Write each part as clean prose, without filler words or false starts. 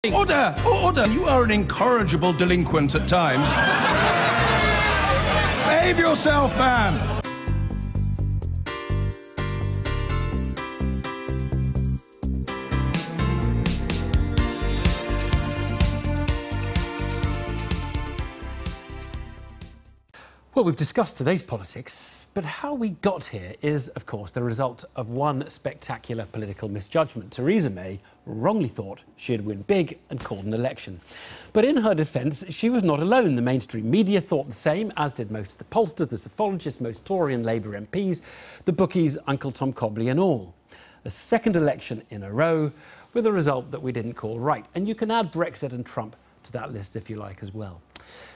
Order! Order! You are an incorrigible delinquent at times. Behave yourself, man! Well, we've discussed today's politics, but how we got here is, of course, the result of one spectacular political misjudgment. Theresa May wrongly thought she'd win big and called an election. But in her defence, she was not alone. The mainstream media thought the same, as did most of the pollsters, the psephologists, most Tory and Labour MPs, the bookies, Uncle Tom Cobley and all. A second election in a row with a result that we didn't call right. And you can add Brexit and Trump to that list if you like as well.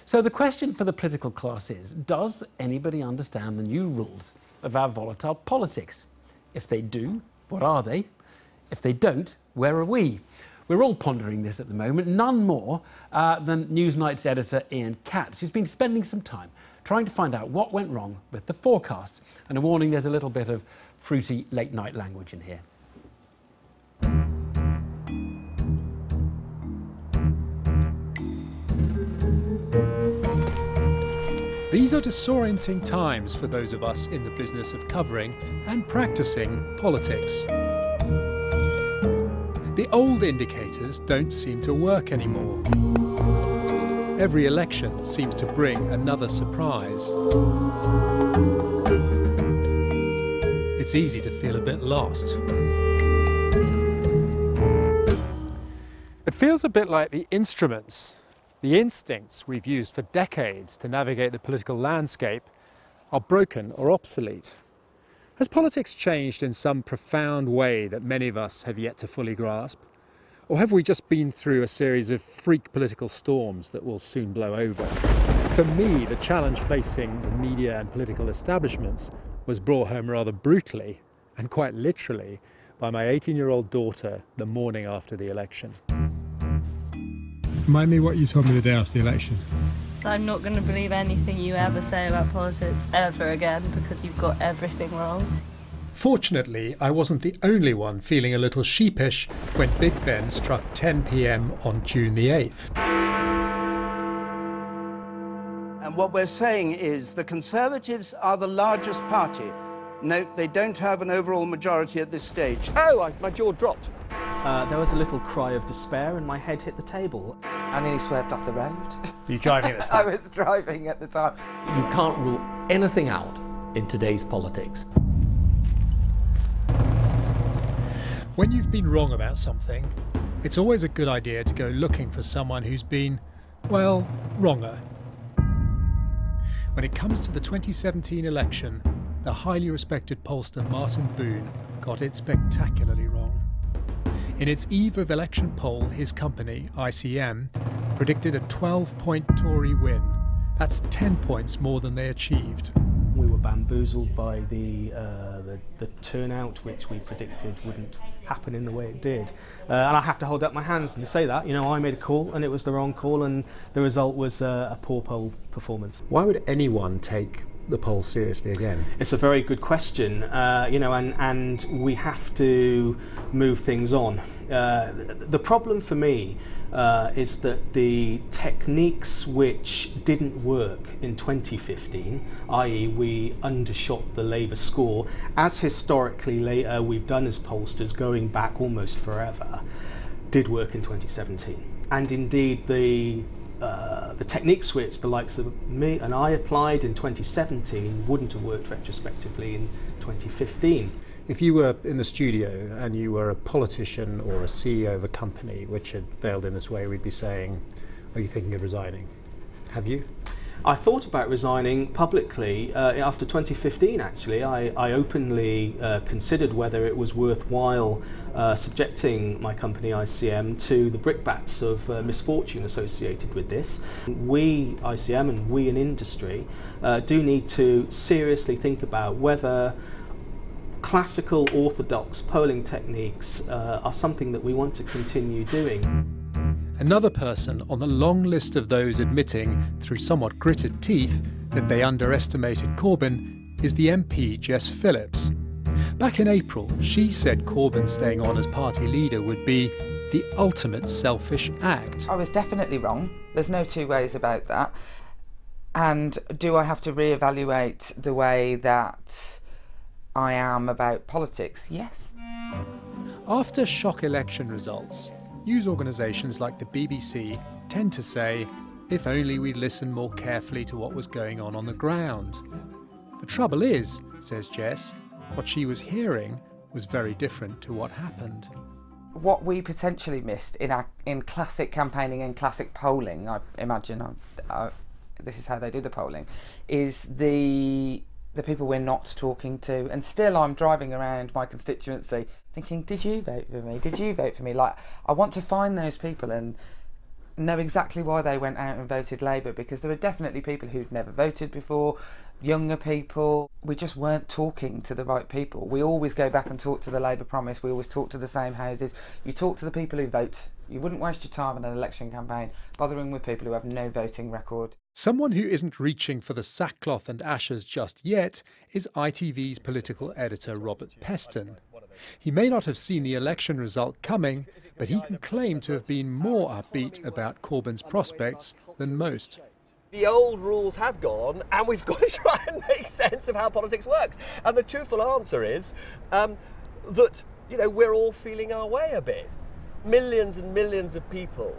So the question for the political class is, does anybody understand the new rules of our volatile politics? If they do, what are they? If they don't, where are we? We're all pondering this at the moment, none more than Newsnight's editor Ian Katz, who's been spending some time trying to find out what went wrong with the forecasts. And a warning, there's a little bit of fruity late-night language in here. These are disorienting times for those of us in the business of covering and practicing politics. The old indicators don't seem to work anymore. Every election seems to bring another surprise. It's easy to feel a bit lost. It feels a bit like the instruments, the instincts we've used for decades to navigate the political landscape are broken or obsolete. Has politics changed in some profound way that many of us have yet to fully grasp? Or have we just been through a series of freak political storms that will soon blow over? For me, the challenge facing the media and political establishments was brought home rather brutally and quite literally by my 18-year-old daughter the morning after the election. Remind me what you told me the day after the election. I'm not going to believe anything you ever say about politics ever again because you've got everything wrong. Fortunately, I wasn't the only one feeling a little sheepish when Big Ben struck 10 p.m. on June the 8th. And what we're saying is the Conservatives are the largest party. Note, they don't have an overall majority at this stage. Oh, my jaw dropped. There was a little cry of despair and my head hit the table. I nearly swerved off the road. Were you driving at the time? I was driving at the time. You can't rule anything out in today's politics. When you've been wrong about something, it's always a good idea to go looking for someone who's been, well, wronger. When it comes to the 2017 election, the highly respected pollster Martin Boone got it spectacularly wrong. In its eve of election poll, his company, ICM, predicted a 12-point Tory win. That's 10 points more than they achieved. We were bamboozled by the turnout, which we predicted wouldn't happen in the way it did. And I have to hold up my hands and say that, you know, I made a call and it was the wrong call and the result was a poor poll performance. Why would anyone take the poll seriously again? It's a very good question, you know, and we have to move things on. The problem for me is that the techniques which didn't work in 2015, i.e. we undershot the Labour score, as historically we've done as pollsters going back almost forever, did work in 2017. And indeed the techniques which the likes of me and I applied in 2017 wouldn't have worked retrospectively in 2015. If you were in the studio and you were a politician or a CEO of a company which had failed in this way, we'd be saying, are you thinking of resigning? Have you? I thought about resigning publicly after 2015, actually. I openly considered whether it was worthwhile subjecting my company ICM to the brickbats of misfortune associated with this. We, ICM, and we in industry do need to seriously think about whether classical orthodox polling techniques are something that we want to continue doing. Another person on the long list of those admitting, through somewhat gritted teeth, that they underestimated Corbyn is the MP Jess Phillips. Back in April, she said Corbyn staying on as party leader would be the ultimate selfish act. I was definitely wrong. There's no two ways about that. And do I have to reevaluate the way that I am about politics? Yes. After shock election results, news organisations like the BBC tend to say, if only we'd listened more carefully to what was going on the ground. The trouble is, says Jess, what she was hearing was very different to what happened. What we potentially missed in classic campaigning and classic polling, I imagine, this is how they do the polling, is the people we're not talking to. And still I'm driving around my constituency thinking, did you vote for me? Did you vote for me? Like, I want to find those people and know exactly why they went out and voted Labour, because there are definitely people who'd never voted before, younger people. We just weren't talking to the right people. We always go back and talk to the Labour promise. We always talk to the same houses. You talk to the people who vote. You wouldn't waste your time in an election campaign bothering with people who have no voting record. Someone who isn't reaching for the sackcloth and ashes just yet is ITV's political editor Robert Peston. He may not have seen the election result coming, but he can claim to have been more upbeat about Corbyn's prospects than most. The old rules have gone, and we've got to try and make sense of how politics works. And the truthful answer is that, you know, we're all feeling our way a bit. Millions and millions of people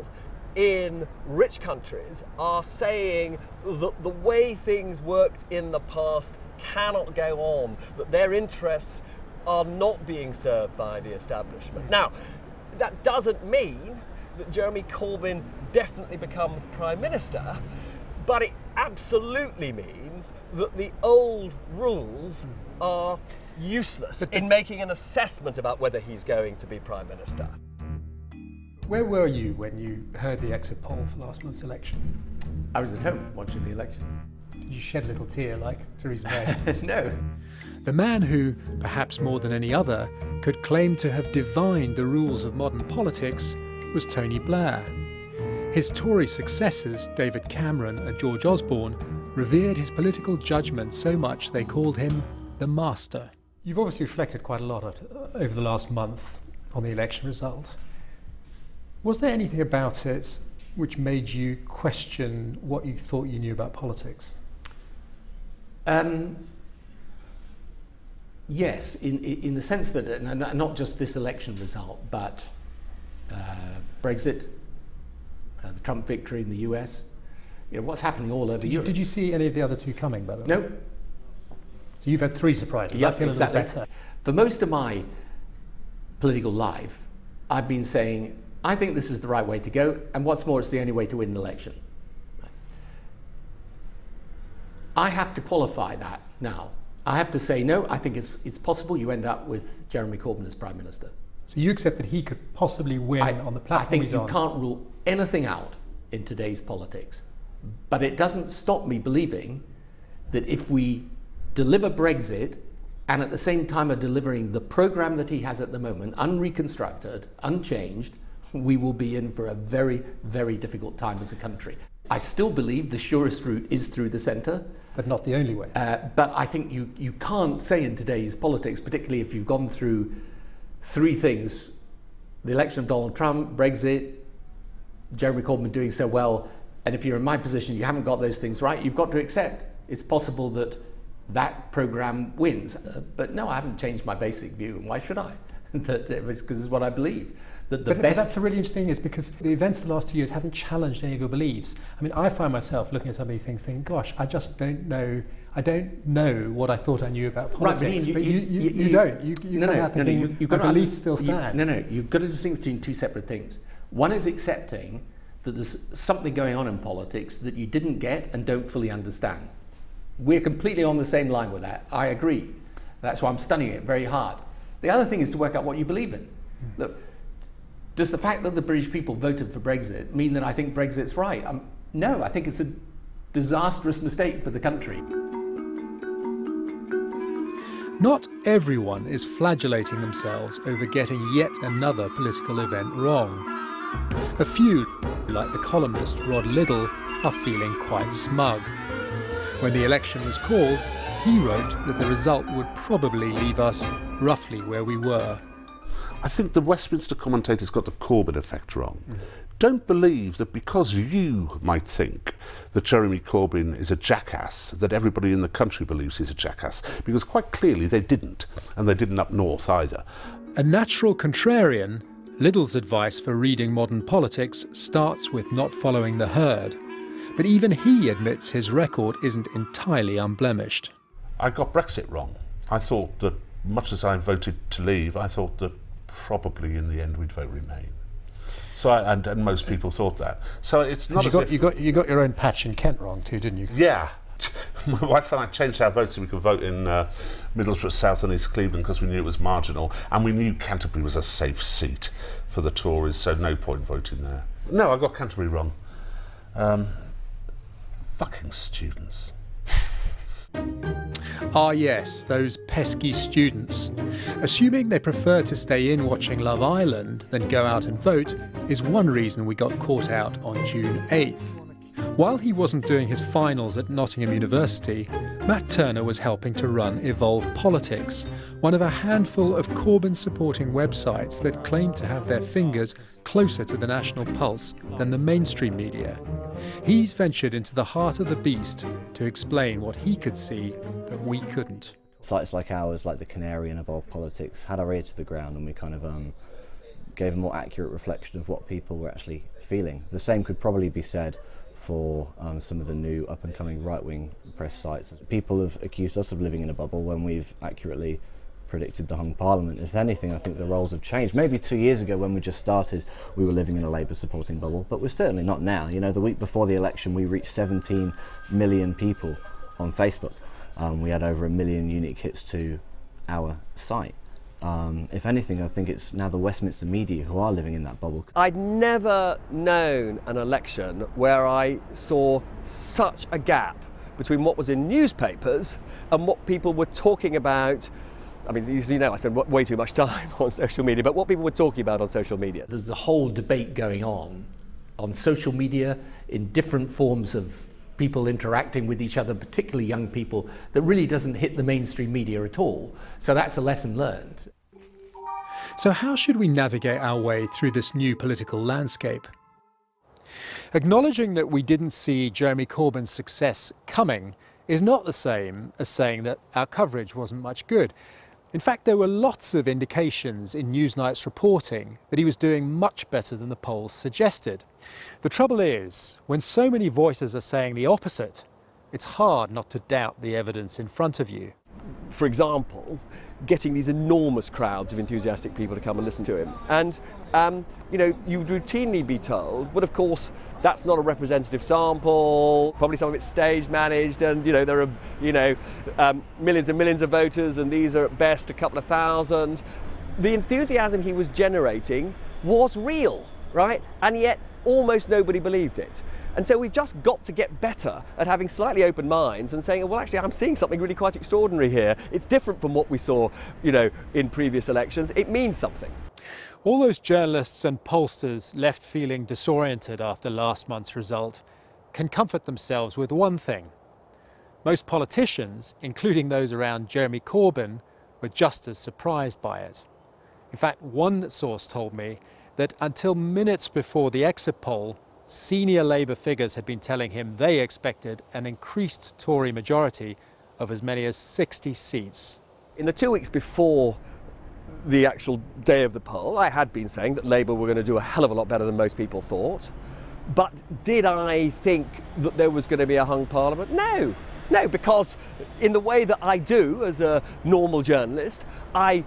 in rich countries are saying that the way things worked in the past cannot go on, that their interests are not being served by the establishment. Now, that doesn't mean that Jeremy Corbyn definitely becomes Prime Minister, but it absolutely means that the old rules are useless in making an assessment about whether he's going to be Prime Minister. Where were you when you heard the exit poll for last month's election? I was at home watching the election. Did you shed a little tear like Theresa May? No. The man who, perhaps more than any other, could claim to have divined the rules of modern politics was Tony Blair. His Tory successors, David Cameron and George Osborne, revered his political judgment so much they called him the Master. You've obviously reflected quite a lot over the last month on the election result. Was there anything about it which made you question what you thought you knew about politics? Yes, in the sense that, not just this election result, but Brexit, the Trump victory in the US, you know, what's happening all over Europe. Did you see any of the other two coming, by the way? No. So you've had 3 surprises. Yeah, I feel exactly. a little better. For most of my political life, I've been saying, I think this is the right way to go, and what's more, it's the only way to win an election. I have to qualify that now. I have to say, no, I think it's possible you end up with Jeremy Corbyn as Prime Minister. So you accept that he could possibly win on the platform I think he's on? you can't rule anything out in today's politics. But it doesn't stop me believing that if we deliver Brexit and at the same time are delivering the programme that he has at the moment, unreconstructed, unchanged, we will be in for a very, very difficult time as a country. I still believe the surest route is through the centre. But not the only way. But I think you can't say in today's politics, particularly if you've gone through 3 things, the election of Donald Trump, Brexit, Jeremy Corbyn doing so well, and if you're in my position, you haven't got those things right, you've got to accept it's possible that that programme wins. But no, I haven't changed my basic view, and why should I? Because it's what I believe. But that's the really interesting thing, is because the events of the last 2 years haven't challenged any of your beliefs. I mean, I find myself looking at some of these things thinking, gosh, I just don't know. I don't know what I thought I knew about politics. Right, but you don't. You come out thinking my beliefs still stand. You've got to distinguish between 2 separate things. One is accepting that there's something going on in politics that you didn't get and don't fully understand. We're completely on the same line with that. I agree. That's why I'm studying it very hard. The other thing is to work out what you believe in. Look, does the fact that the British people voted for Brexit mean that I think Brexit's right? No, I think it's a disastrous mistake for the country. Not everyone is flagellating themselves over getting yet another political event wrong. A few, like the columnist Rod Liddle, are feeling quite smug. When the election was called, he wrote that the result would probably leave us roughly where we were. I think the Westminster commentators got the Corbyn effect wrong. Don't believe that because you might think that Jeremy Corbyn is a jackass, that everybody in the country believes he's a jackass, because quite clearly they didn't, and they didn't up north either. A natural contrarian, Liddell's advice for reading modern politics starts with not following the herd. But even he admits his record isn't entirely unblemished. I got Brexit wrong. I thought that, much as I voted to leave, I thought that probably in the end we'd vote Remain. So, and most people thought that. So it's not. You got your own patch in Kent wrong too, didn't you? Yeah. My wife and I changed our votes so we could vote in Middlesbrough South and East Cleveland because we knew it was marginal, and we knew Canterbury was a safe seat for the Tories, so no point voting there. No, I got Canterbury wrong. Fucking students. Ah yes, those pesky students. Assuming they prefer to stay in watching Love Island than go out and vote is one reason we got caught out on June 8th. While he wasn't doing his finals at Nottingham University, Matt Turner was helping to run Evolve Politics, one of a handful of Corbyn-supporting websites that claim to have their fingers closer to the national pulse than the mainstream media. He's ventured into the heart of the beast to explain what he could see that we couldn't. Sites like ours, like the Canary and Evolve Politics, had our ear to the ground, and we kind of gave a more accurate reflection of what people were actually feeling. The same could probably be said for some of the new up-and-coming right-wing press sites. People have accused us of living in a bubble when we've accurately predicted the hung parliament. If anything, I think the roles have changed. Maybe 2 years ago when we just started, we were living in a Labour supporting bubble, but we're certainly not now. You know, the week before the election, we reached 17 million people on Facebook. We had over 1 million unique hits to our site. If anything, I think it's now the Westminster media who are living in that bubble. I'd never known an election where I saw such a gap between what was in newspapers and what people were talking about. I mean, you know, I spend way too much time on social media, but what people were talking about on social media. There's a whole debate going on social media in different forms of people interacting with each other, particularly young people, that really doesn't hit the mainstream media at all. So that's a lesson learned. So how should we navigate our way through this new political landscape? Acknowledging that we didn't see Jeremy Corbyn's success coming is not the same as saying that our coverage wasn't much good. In fact, there were lots of indications in Newsnight's reporting that he was doing much better than the polls suggested. The trouble is, when so many voices are saying the opposite, it's hard not to doubt the evidence in front of you. For example, getting these enormous crowds of enthusiastic people to come and listen to him. And, you know, you would routinely be told, but of course, that's not a representative sample, probably some of it's stage managed, and, you know, there are, you know, millions and millions of voters, and these are at best a couple of thousand. The enthusiasm he was generating was real, right? And yet, almost nobody believed it. And so we've just got to get better at having slightly open minds and saying, well, actually, I'm seeing something really quite extraordinary here. It's different from what we saw, you know, in previous elections. It means something. All those journalists and pollsters left feeling disoriented after last month's result can comfort themselves with one thing. Most politicians, including those around Jeremy Corbyn, were just as surprised by it. In fact, one source told me that until minutes before the exit poll, senior Labour figures had been telling him they expected an increased Tory majority of as many as 60 seats. In the 2 weeks before the actual day of the poll, I had been saying that Labour were going to do a hell of a lot better than most people thought. But did I think that there was going to be a hung parliament? No. No, because in the way that I do as a normal journalist, I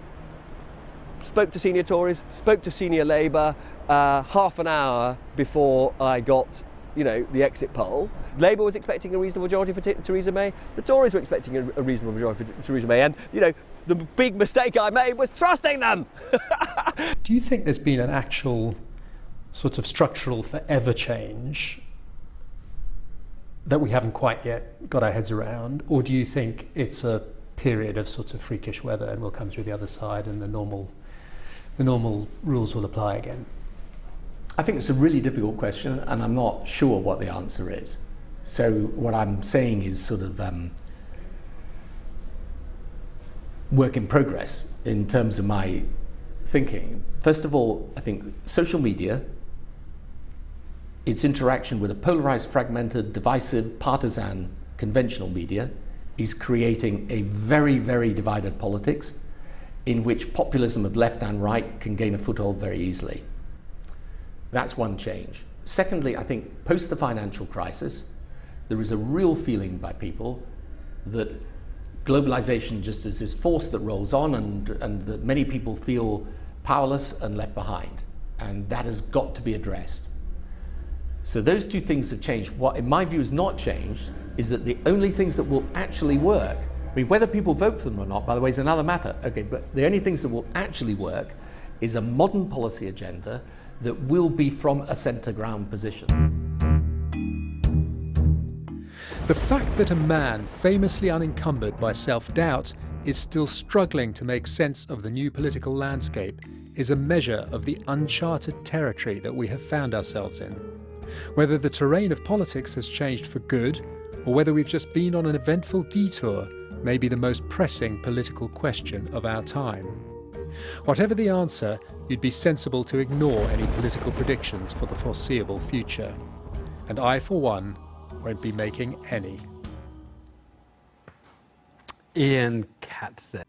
spoke to senior Tories, spoke to senior Labour half an hour before I got, you know, the exit poll. Labour was expecting a reasonable majority for Theresa May. The Tories were expecting a reasonable majority for Theresa May. And, you know, the big mistake I made was trusting them. Do you think there's been an actual sort of structural forever change that we haven't quite yet got our heads around? Or do you think it's a period of sort of freakish weather and we'll come through the other side and the normal rules will apply again? I think it's a really difficult question, and I'm not sure what the answer is. So what I'm saying is sort of work in progress in terms of my thinking. First of all, I think social media, its interaction with a polarized, fragmented, divisive, partisan, conventional media is creating a very, very divided politics in which populism of left and right can gain a foothold very easily. That's one change. Secondly, I think post the financial crisis, there is a real feeling by people that globalization just is this force that rolls on, and that many people feel powerless and left behind. And that has got to be addressed. So those two things have changed. What, in my view, has not changed is that the only things that will actually work, I mean, whether people vote for them or not, by the way, is another matter. Okay, but the only things that will actually work is a modern policy agenda that will be from a centre ground position. The fact that a man famously unencumbered by self-doubt is still struggling to make sense of the new political landscape is a measure of the uncharted territory that we have found ourselves in. Whether the terrain of politics has changed for good, or whether we've just been on an eventful detour, may be the most pressing political question of our time. Whatever the answer, you'd be sensible to ignore any political predictions for the foreseeable future. And I, for one, won't be making any. Ian Katz there.